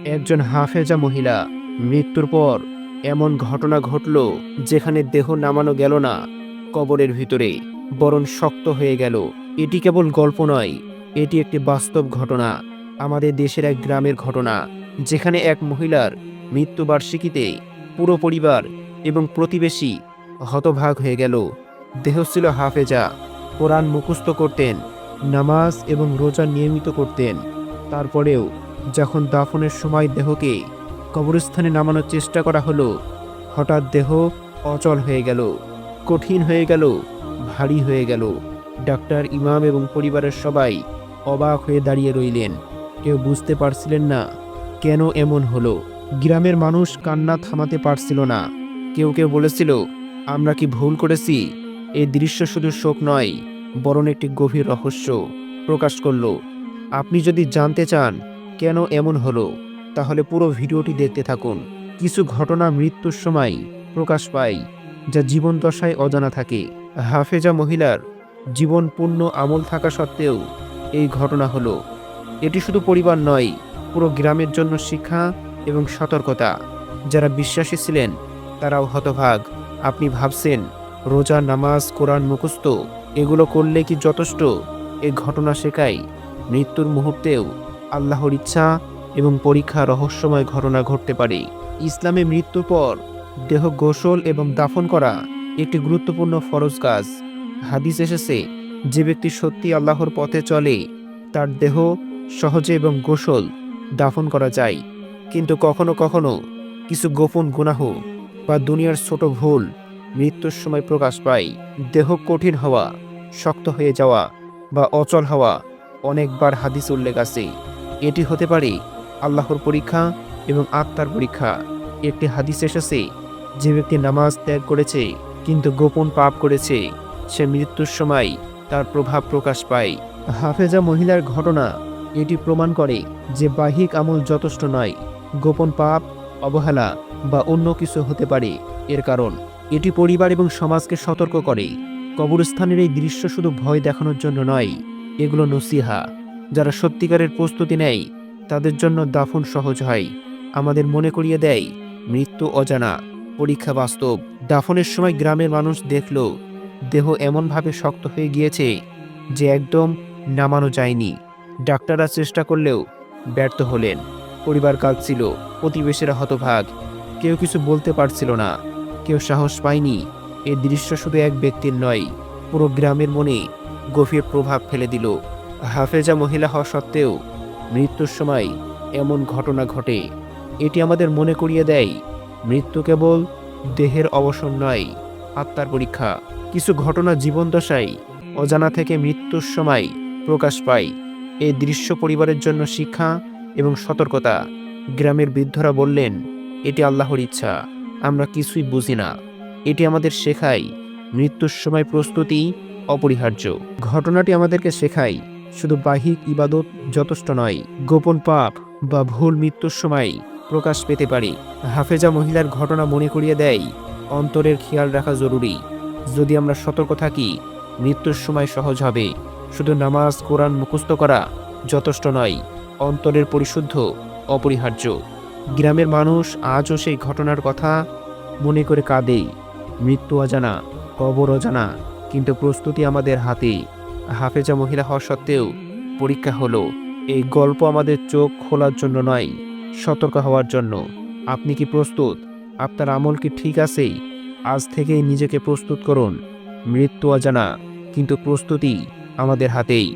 একজন হাফেজা মহিলা মৃত্যুর পর এমন ঘটনা ঘটল যেখানে দেহ নামানো গেল না কবরের ভিতরে, বরং শক্ত হয়ে গেল। এটি কেবল গল্প নয়, এটি একটি বাস্তব ঘটনা। আমাদের দেশের এক গ্রামের ঘটনা, যেখানে এক মহিলার মৃত্যুবার্ষিকীতে পুরো পরিবার এবং প্রতিবেশী হতভাগ হয়ে গেল। দেহ ছিল হাফেজা, কোরআন মুখস্থ করতেন, নামাজ এবং রোজা নিয়মিত করতেন। তারপরেও যখন দাফনের সময় দেহকে কবরস্থানে নামানোর চেষ্টা করা হলো, হঠাৎ দেহ অচল হয়ে গেল, কঠিন হয়ে গেল, ভারী হয়ে গেল। ডাক্তার, ইমাম এবং পরিবারের সবাই অবাক হয়ে দাঁড়িয়ে রইলেন। কেউ বুঝতে পারছিলেন না কেন এমন হলো। গ্রামের মানুষ কান্না থামাতে পারছিল না। কেউ কেউ বলেছিল, আমরা কি ভুল করেছি? এই দৃশ্য শুধু শোক নয়, বরং একটি গভীর রহস্য প্রকাশ করলো। আপনি যদি জানতে চান কেন এমন হলো, তাহলে পুরো ভিডিওটি দেখতে থাকুন। কিছু ঘটনা মৃত্যুর সময় প্রকাশ পায়, যা জীবন দশায় অজানা থাকে। হাফেজা মহিলার জীবন পূর্ণ আমল থাকা সত্ত্বেও এই ঘটনা হলো। এটি শুধু পরিবার নয়, পুরো গ্রামের জন্য শিক্ষা এবং সতর্কতা। যারা বিশ্বাসী ছিলেন তারাও হতভাগ। আপনি ভাবছেন, রোজা, নামাজ, কোরআন মুখস্থ এগুলো করলে কি যথেষ্ট? এ ঘটনা শেখায় মৃত্যুর মুহূর্তেও আল্লাহর ইচ্ছা এবং পরীক্ষা রহস্যময় ঘটনা ঘটতে পারে। ইসলামে মৃত্যুর পর দেহ গোসল এবং দাফন করা একটি গুরুত্বপূর্ণ ফরজ কাজ। হাদিস এসেছে, যে ব্যক্তি সত্যি আল্লাহর পথে চলে তার দেহ সহজে এবং গোসল দাফন করা যায়। কিন্তু কখনো কখনো কিছু গোপন গুনাহ বা দুনিয়ার ছোট ভুল মৃত্যুর সময় প্রকাশ পায়। দেহ কঠিন হওয়া, শক্ত হয়ে যাওয়া বা অচল হওয়া অনেকবার হাদিস উল্লেখ আছে। এটি হতে পারে আল্লাহর পরীক্ষা এবং আত্মার পরীক্ষা। একটি হাদিস এসেছে, যে ব্যক্তি নামাজ ত্যাগ করেছে কিন্তু গোপন পাপ করেছে, সে মৃত্যুর সময় তার প্রভাব প্রকাশ পায়। হাফেজা মহিলার ঘটনা এটি প্রমাণ করে যে বাহ্যিক আমল যথেষ্ট নয়, গোপন পাপ, অবহেলা বা অন্য কিছু হতে পারে এর কারণ। এটি পরিবার এবং সমাজকে সতর্ক করে। কবরস্থানের এই দৃশ্য শুধু ভয় দেখানোর জন্য নয়, এগুলো নসিহা। যারা সত্যিকারের প্রস্তুতি নেয় তাদের জন্য দাফন সহজ হয়। আমাদের মনে করিয়ে দেয়, মৃত্যু অজানা, পরীক্ষা বাস্তব। দাফনের সময় গ্রামের মানুষ দেখল দেহ এমনভাবে শক্ত হয়ে গিয়েছে যে একদম নামানো যায়নি। ডাক্তাররা চেষ্টা করলেও ব্যর্থ হলেন। পরিবার কাঁদছিল, প্রতিবেশীরা হতভাগ, কেউ কিছু বলতে পারছিল না, কেউ সাহস পায়নি। এই দৃশ্য শুধু এক ব্যক্তির নয়, পুরো গ্রামের মনে গভীর প্রভাব ফেলে দিল। হাফেজা মহিলা হওয়া সত্ত্বেও মৃত্যুর সময় এমন ঘটনা ঘটে। এটি আমাদের মনে করিয়ে দেয়, মৃত্যু কেবল দেহের অবসান নয়, আত্মার পরীক্ষা। কিছু ঘটনা জীবন দশায় অজানা থেকে মৃত্যুর সময় প্রকাশ পায়। এই দৃশ্য পরিবারের জন্য শিক্ষা এবং সতর্কতা। গ্রামের বৃদ্ধরা বললেন, এটি আল্লাহর ইচ্ছা, আমরা কিছুই বুঝি না। এটি আমাদের শেখায় মৃত্যুর সময় প্রস্তুতি অপরিহার্য। ঘটনাটি আমাদেরকে শেখায়, শুধু বাহ্যিক ইবাদত যথেষ্ট নয়, গোপন পাপ বা ভুল মৃত্যুর সময় প্রকাশ পেতে পারে। হাফেজা মহিলার ঘটনা মনে করিয়ে দেয়, অন্তরের খেয়াল রাখা জরুরি। যদি আমরা সতর্ক থাকি, মৃত্যুর সময় সহজ হবে। শুধু নামাজ, কোরআন মুখস্থ করা যথেষ্ট নয়, অন্তরের পরিশুদ্ধ অপরিহার্য। গ্রামের মানুষ আজও সেই ঘটনার কথা মনে করে কাঁদে। মৃত্যু অজানা, কবর অজানা, কিন্তু প্রস্তুতি আমাদের হাতে। হাফেজা মহিলা হওয়া সত্ত্বেও পরীক্ষা হলো। এই গল্প আমাদের চোখ খোলার জন্য নয়, সতর্ক হওয়ার জন্য। আপনি কি প্রস্তুত? আপনার আমল কি ঠিক আছে? আজ থেকেই নিজেকে প্রস্তুত করুন। মৃত্যু অজানা, কিন্তু প্রস্তুতি আমাদের হাতেই।